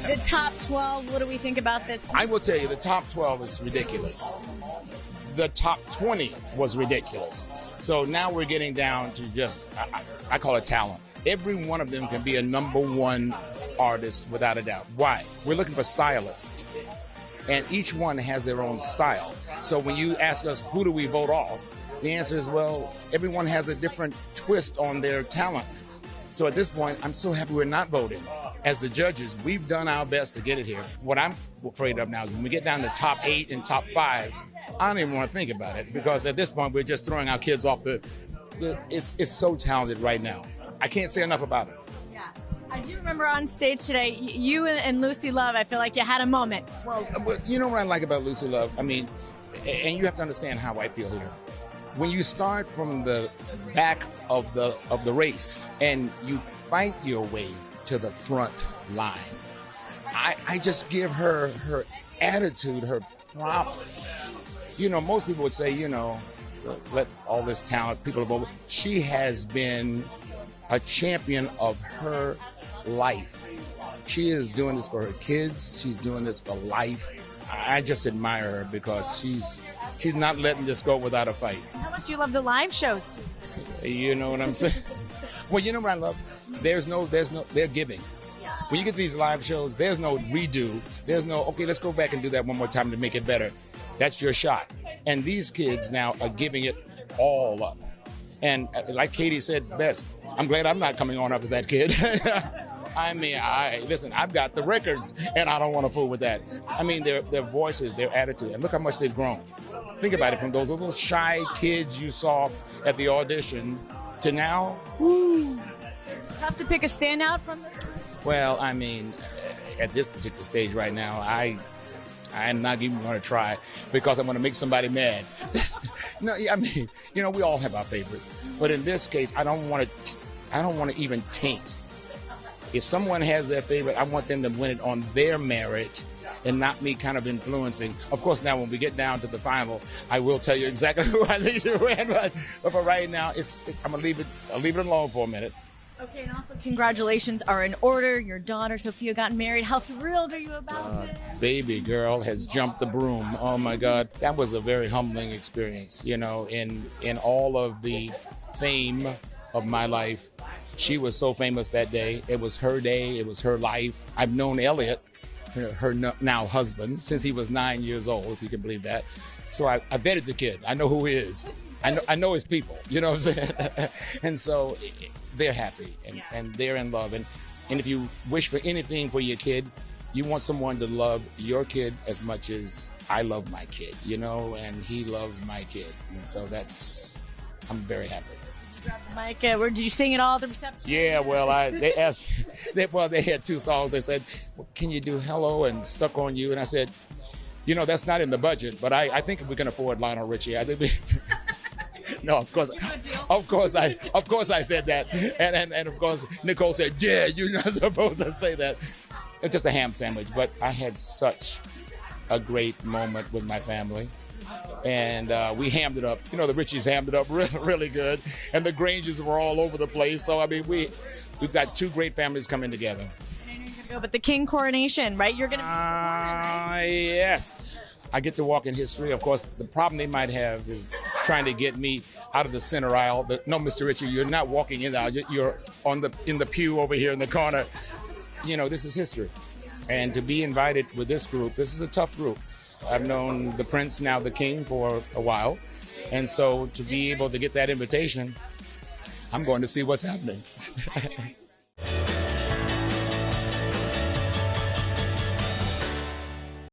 The top 12, what do we think about this? I will tell you, the top 12 is ridiculous. The top 20 was ridiculous. So now we're getting down to just, I call it talent. Every one of them can be a #1 artist without a doubt. Why? We're looking for stylists. And each one has their own style. So when you ask us, who do we vote off? The answer is, well, everyone has a different twist on their talent. So at this point, I'm so happy we're not voting. As the judges, we've done our best to get it here. What I'm afraid of now is when we get down to top 8 and top 5, I don't even want to think about it, because at this point, we're just throwing our kids off it's so talented right now. I can't say enough about it. Yeah. I do remember on stage today, you and Lucy Love, I feel like you had a moment. Well, you know what I like about Lucy Love? I mean, and you have to understand how I feel here. When you start from the back of the race and you fight your way to the front line, I just give her attitude, her props. You know, most people would say, you know, let all this talent, people above. She has been a champion of her life. She is doing this for her kids. She's doing this for life. I just admire her because she's not letting this go without a fight. How much do you love the live shows? You know what I'm saying? Well, you know what I love? They're giving. When you get these live shows, there's no redo. There's no, okay, let's go back and do that one more time to make it better. That's your shot. And these kids now are giving it all up. And like Katie said best, I'm glad I'm not coming on after that kid. I mean, listen, I've got the records, and I don't want to fool with that. I mean, their voices, their attitude, and look how much they've grown. Think about it, from those little shy kids you saw at the audition to now, woo. Tough to pick a standout from this? Well, I mean, at this particular stage right now, I'm not even going to try, because I'm going to make somebody mad. No, I mean, you know, we all have our favorites, but in this case, I don't want to even taint. If someone has their favorite, I want them to win it on their merit and not me kind of influencing. Of course, now when we get down to the final, I will tell you exactly who I think should win. But for right now, I'm gonna leave it alone for a minute. Okay, and also congratulations are in order. Your daughter Sofia got married. How thrilled are you about this? Baby girl has jumped the broom. Oh my God, that was a very humbling experience. You know, in all of the fame of my life, she was so famous that day. It was her day. It was her life. I've known Elliot, her now husband, since he was 9 years old, if you can believe that. So I vetted the kid. I know who he is. I know his people. You know what I'm saying? And so they're happy and they're in love. And if you wish for anything for your kid, you want someone to love your kid as much as I love my kid, you know, and he loves my kid. And so I'm very happy. Mike, did you sing it all at the reception? Yeah, well, they asked, they had 2 songs. They said, well, can you do Hello and Stuck on You? And I said, you know, that's not in the budget, but I think we can afford Lionel Richie. I think no, of course I said that. And of course, Nicole said, yeah, you're not supposed to say that. It's just a ham sandwich, but I had such a great moment with my family. And we hammed it up. You know, the Richies hammed it up really good. And the Grangers were all over the place. So, I mean, we've got 2 great families coming together. But the King coronation, right? You're going to be right? Yes. I get to walk in history. Of course, the problem they might have is trying to get me out of the center aisle. No, Mr. Richie, you're not walking in the aisle. You're in the pew over here in the corner. You know, this is history. And to be invited with this group, this is a tough group. I've known the Prince, now the King, for a while. And so to be able to get that invitation, I'm going to see what's happening.